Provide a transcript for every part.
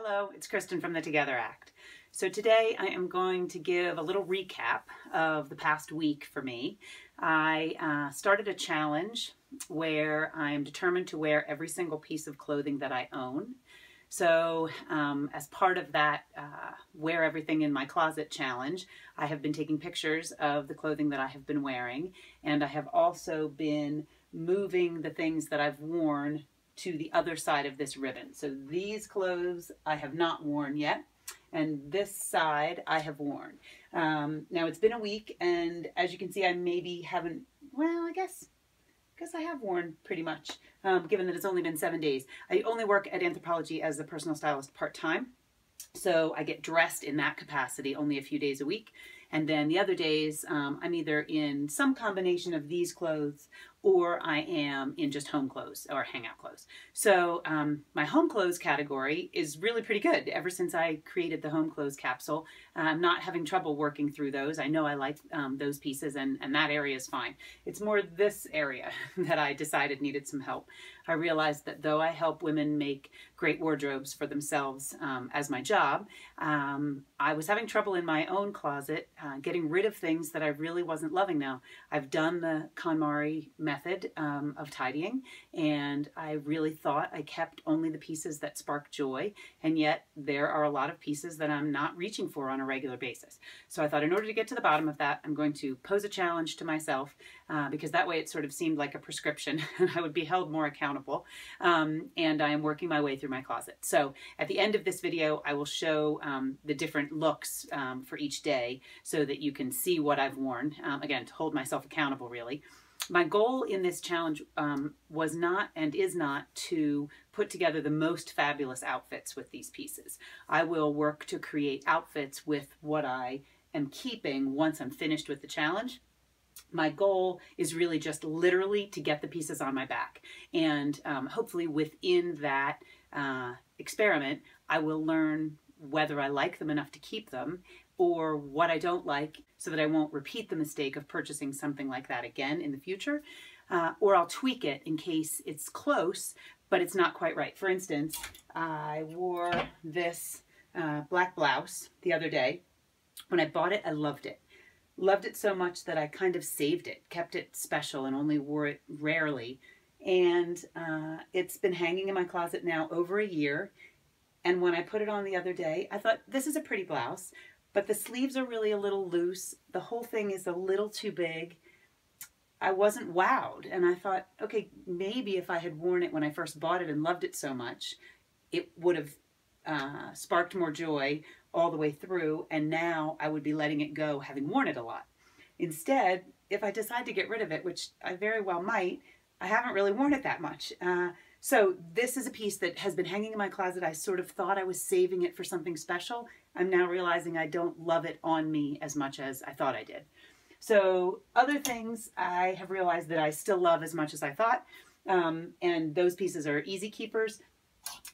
Hello, it's Kristen from the Together Act. So today I am going to give a little recap of the past week for me. I started a challenge where I'm determined to wear every single piece of clothing that I own. So as part of that Wear Everything in My Closet challenge, I have been taking pictures of the clothing that I have been wearing, and I have also been moving the things that I've worn to the other side of this ribbon. So these clothes I have not worn yet, and this side I have worn. Now it's been a week, and as you can see, I maybe haven't, well, I guess I have worn pretty much, given that it's only been 7 days. I only work at Anthropologie as a personal stylist part-time, so I get dressed in that capacity only a few days a week. And then the other days, I'm either in some combination of these clothes or I am in just home clothes or hangout clothes. So my home clothes category is really pretty good. Ever since I created the home clothes capsule, I'm not having trouble working through those. I know I like those pieces, and that area is fine. It's more this area that I decided needed some help. I realized that though I help women make great wardrobes for themselves as my job, I was having trouble in my own closet getting rid of things that I really wasn't loving now. I've done the KonMari method of tidying, and I really thought I kept only the pieces that spark joy, and yet there are a lot of pieces that I'm not reaching for on a regular basis. So I thought in order to get to the bottom of that, I'm going to pose a challenge to myself, because that way it sort of seemed like a prescription and I would be held more accountable, and I am working my way through my closet. So at the end of this video, I will show the different looks for each day so that you can see what I've worn, again, to hold myself accountable really. My goal in this challenge was not and is not to put together the most fabulous outfits with these pieces. I will work to create outfits with what I am keeping once I'm finished with the challenge. My goal is really just literally to get the pieces on my back, and hopefully within that experiment I will learn whether I like them enough to keep them or what I don't like, so that I won't repeat the mistake of purchasing something like that again in the future, or I'll tweak it in case it's close but it's not quite right. For instance, I wore this black blouse the other day. When I bought it, I loved it. Loved it so much that I kind of saved it, kept it special, and only wore it rarely. And it's been hanging in my closet now over a year. And when I put it on the other day, I thought, this is a pretty blouse, but the sleeves are really a little loose. The whole thing is a little too big. I wasn't wowed. And I thought, okay, maybe if I had worn it when I first bought it and loved it so much, it would have sparked more joy all the way through, and now I would be letting it go having worn it a lot. Instead, if I decide to get rid of it, which I very well might, I haven't really worn it that much. So this is a piece that has been hanging in my closet. I sort of thought I was saving it for something special. I'm now realizing I don't love it on me as much as I thought I did. So other things I have realized that I still love as much as I thought, and those pieces are easy keepers.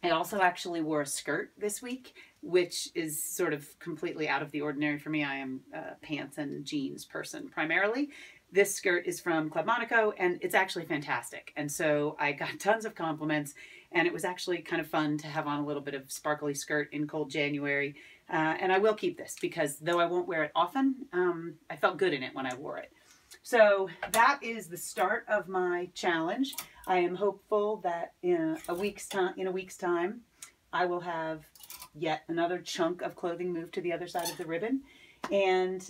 I also actually wore a skirt this week, which is sort of completely out of the ordinary for me. I am a pants and jeans person primarily. This skirt is from Club Monaco, and it's actually fantastic. And so I got tons of compliments, and it was actually kind of fun to have on a little bit of sparkly skirt in cold January. And I will keep this because though I won't wear it often, I felt good in it when I wore it. So that is the start of my challenge. I am hopeful that in a week's time, I will have yet another chunk of clothing moved to the other side of the ribbon, and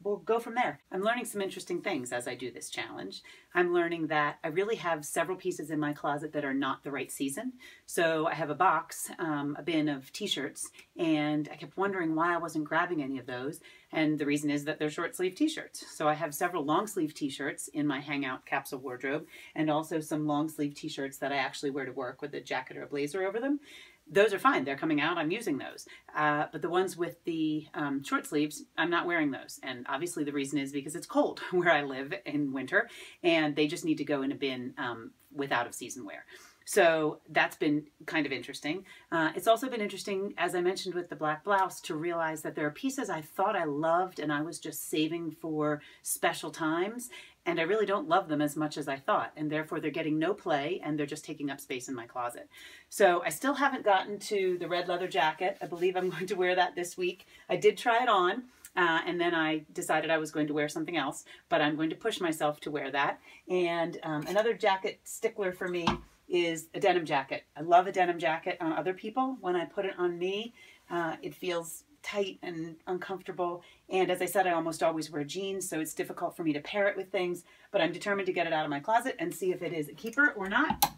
we'll go from there. I'm learning some interesting things as I do this challenge. I'm learning that I really have several pieces in my closet that are not the right season. So I have a box, a bin of t-shirts, and I kept wondering why I wasn't grabbing any of those. And the reason is that they're short sleeve t-shirts. So I have several long sleeve t-shirts in my hangout capsule wardrobe, and also some long sleeve t-shirts that I actually wear to work with a jacket or a blazer over them. Those are fine. They're coming out. I'm using those. But the ones with the short sleeves, I'm not wearing those. And obviously the reason is because it's cold where I live in winter, and they just need to go in a bin with out of season wear. So that's been kind of interesting. It's also been interesting, as I mentioned with the black blouse, to realize that there are pieces I thought I loved and I was just saving for special times, and I really don't love them as much as I thought, and therefore they're getting no play and they're just taking up space in my closet. So I still haven't gotten to the red leather jacket. I believe I'm going to wear that this week. I did try it on. And then I decided I was going to wear something else, but I'm going to push myself to wear that. And another jacket stickler for me is a denim jacket. I love a denim jacket on other people. When I put it on me, it feels tight and uncomfortable. And as I said, I almost always wear jeans, so it's difficult for me to pair it with things, but I'm determined to get it out of my closet and see if it is a keeper or not.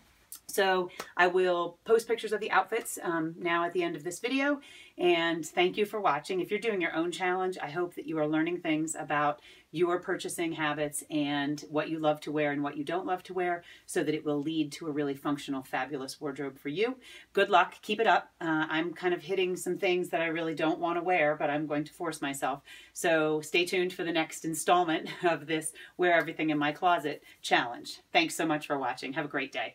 So I will post pictures of the outfits now at the end of this video, and thank you for watching. If you're doing your own challenge, I hope that you are learning things about your purchasing habits and what you love to wear and what you don't love to wear, so that it will lead to a really functional, fabulous wardrobe for you. Good luck. Keep it up. I'm kind of hitting some things that I really don't want to wear, but I'm going to force myself. So stay tuned for the next installment of this Wear Everything in My Closet challenge. Thanks so much for watching. Have a great day.